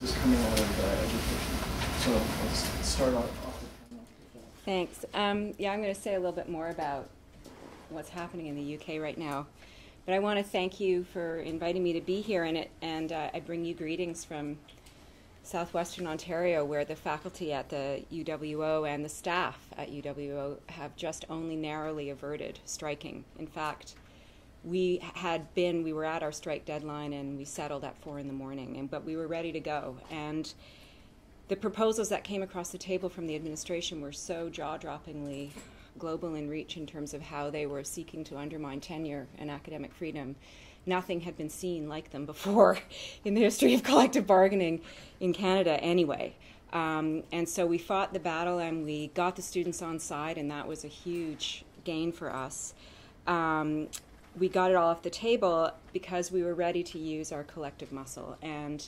is coming out of education. So let's start off the panel. Thanks. Yeah, I'm going to say a little bit more about what's happening in the UK right now. But I want to thank you for inviting me to be here in it, and I bring you greetings from southwestern Ontario, where the faculty at the UWO and the staff at UWO have just only narrowly averted striking. In fact, we were at our strike deadline and we settled at 4 in the morning, but we were ready to go. And the proposals that came across the table from the administration were so jaw-droppingly global in reach in terms of how they were seeking to undermine tenure and academic freedom. Nothing had been seen like them before in the history of collective bargaining in Canada anyway. And so we fought the battle and we got the students on side, and that was a huge gain for us. We got it all off the table because we were ready to use our collective muscle. And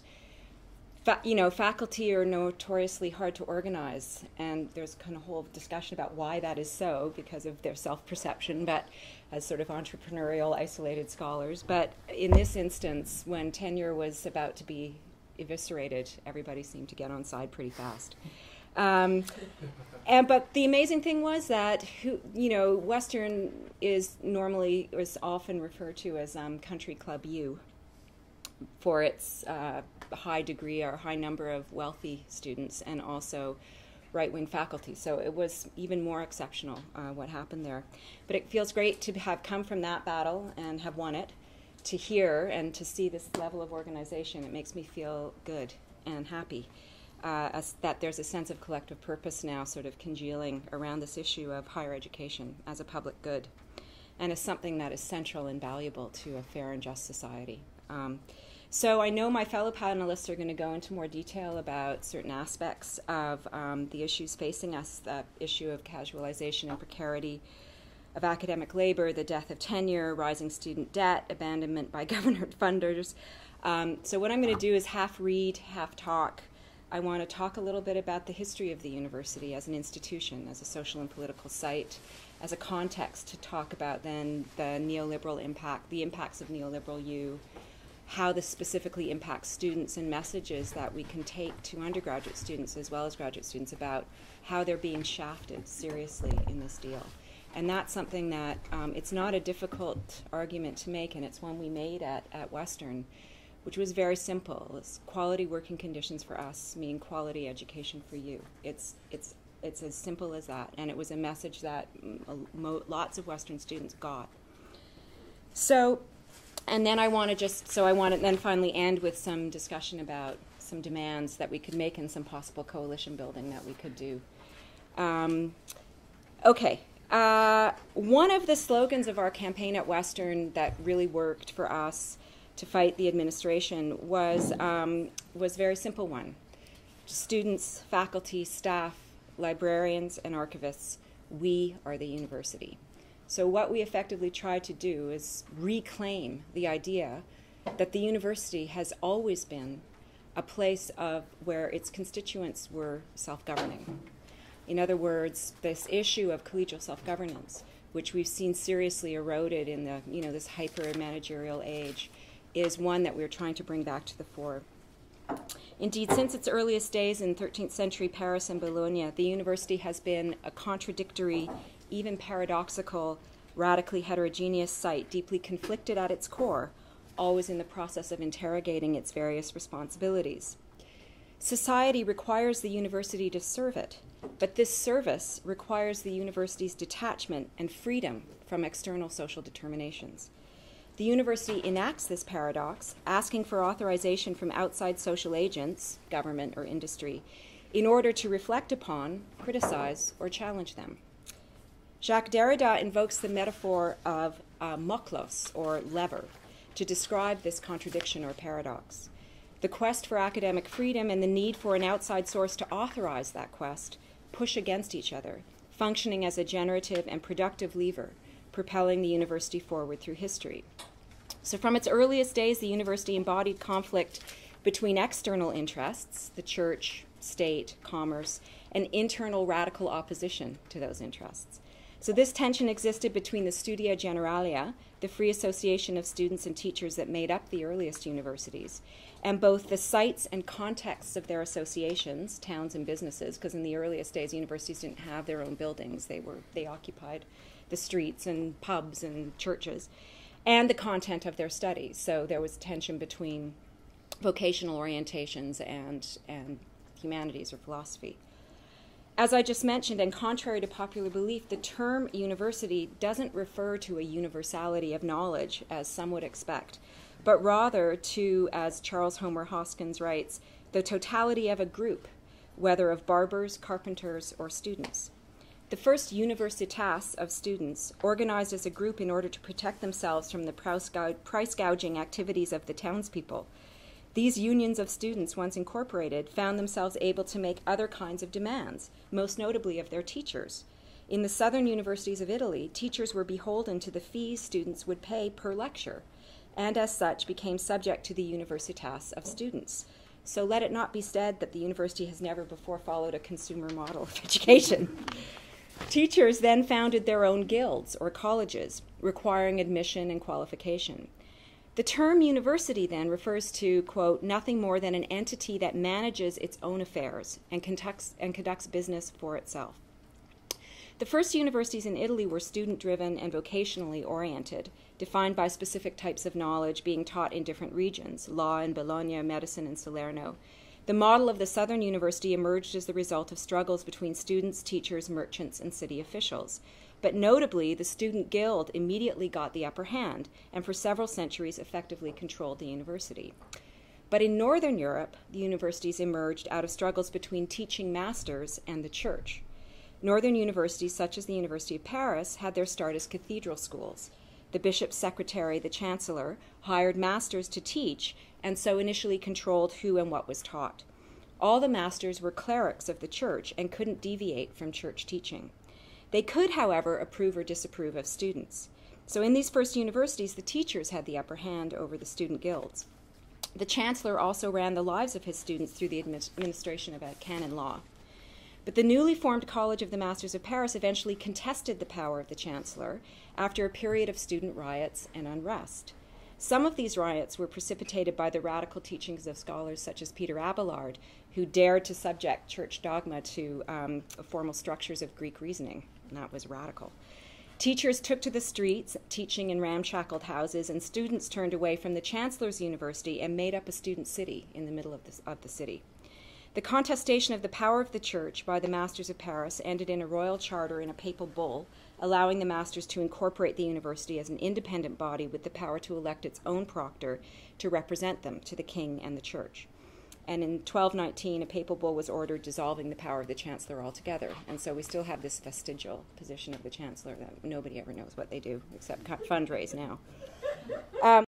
faculty are notoriously hard to organize, and there's kind of a whole discussion about why that is so, because of their self-perception, but as sort of entrepreneurial, isolated scholars. But in this instance, when tenure was about to be eviscerated, everybody seemed to get on side pretty fast. But the amazing thing was that, Western is often referred to as Country Club U for its high degree or high number of wealthy students and also right-wing faculty. So it was even more exceptional what happened there. But it feels great to have come from that battle and have won it, to hear and to see this level of organization. It makes me feel good and happy that there's a sense of collective purpose now sort of congealing around this issue of higher education as a public good and as something that is central and valuable to a fair and just society. So I know my fellow panelists are going to go into more detail about certain aspects of the issues facing us, the issue of casualization and precarity of academic labor, the death of tenure, rising student debt, abandonment by government funders. So what I'm going to do is half read, half talk. I want to talk a little bit about the history of the university as an institution, as a social and political site, as a context to talk about then the neoliberal impact, the impacts of neoliberal U, how this specifically impacts students and messages that we can take to undergraduate students as well as graduate students about how they're being shafted seriously in this deal. And that's something that it's not a difficult argument to make, and it's one we made at Western, which was very simple. It's quality working conditions for us mean quality education for you. It's as simple as that, and it was a message that lots of Western students got. And then I want to then finally end with some discussion about some demands that we could make and some possible coalition building that we could do. One of the slogans of our campaign at Western that really worked for us to fight the administration was a very simple one. Students, faculty, staff, librarians, and archivists, we are the university. So what we effectively tried to do is reclaim the idea that the university has always been a place where its constituents were self-governing. In other words, this issue of collegial self-governance, which we've seen seriously eroded in this hyper-managerial age, is one that we're trying to bring back to the fore. Indeed, since its earliest days in 13th century Paris and Bologna, the university has been a contradictory, even paradoxical, radically heterogeneous site, deeply conflicted at its core, always in the process of interrogating its various responsibilities. Society requires the university to serve it, but this service requires the university's detachment and freedom from external social determinations. The university enacts this paradox, asking for authorization from outside social agents, government or industry, in order to reflect upon, criticize, or challenge them. Jacques Derrida invokes the metaphor of moklos, or lever, to describe this contradiction or paradox. The quest for academic freedom and the need for an outside source to authorize that quest push against each other, functioning as a generative and productive lever, propelling the university forward through history. So from its earliest days, the university embodied conflict between external interests, the church, state, commerce, and internal radical opposition to those interests. So this tension existed between the Studia Generalia, the free association of students and teachers that made up the earliest universities, and both the sites and contexts of their associations, towns and businesses, because in the earliest days universities didn't have their own buildings. They occupied the streets and pubs and churches, and the content of their studies. So there was tension between vocational orientations and humanities or philosophy. As I just mentioned, and contrary to popular belief, the term university doesn't refer to a universality of knowledge, as some would expect, but rather to, as Charles Homer Hoskins writes, the totality of a group, whether of barbers, carpenters, or students. The first universitas of students, organized as a group in order to protect themselves from the price gouging activities of the townspeople. These unions of students, once incorporated, found themselves able to make other kinds of demands, most notably of their teachers. In the southern universities of Italy, teachers were beholden to the fees students would pay per lecture, and as such became subject to the universitas of students. So let it not be said that the university has never before followed a consumer model of education. Teachers then founded their own guilds or colleges, requiring admission and qualification. The term university then refers to, quote, nothing more than an entity that manages its own affairs and conducts business for itself. The first universities in Italy were student-driven and vocationally oriented, defined by specific types of knowledge being taught in different regions, law in Bologna, medicine in Salerno. The model of the Southern University emerged as the result of struggles between students, teachers, merchants, and city officials. But notably, the student guild immediately got the upper hand and for several centuries effectively controlled the university. But in Northern Europe, the universities emerged out of struggles between teaching masters and the church. Northern universities, such as the University of Paris, had their start as cathedral schools. The bishop's secretary, the chancellor, hired masters to teach and so initially controlled who and what was taught. All the masters were clerics of the church and couldn't deviate from church teaching. They could, however, approve or disapprove of students. So in these first universities, the teachers had the upper hand over the student guilds. The chancellor also ran the lives of his students through the administration of a canon law. But the newly formed College of the Masters of Paris eventually contested the power of the chancellor after a period of student riots and unrest. Some of these riots were precipitated by the radical teachings of scholars such as Peter Abelard, who dared to subject church dogma to formal structures of Greek reasoning, and that was radical. Teachers took to the streets, teaching in ramshackled houses, and students turned away from the chancellor's university and made up a student city in the middle of the city. The contestation of the power of the church by the Masters of Paris ended in a royal charter and a papal bull, allowing the masters to incorporate the university as an independent body with the power to elect its own proctor to represent them to the king and the church. And in 1219, a papal bull was ordered dissolving the power of the chancellor altogether. And so we still have this vestigial position of the chancellor that nobody ever knows what they do except fundraise now.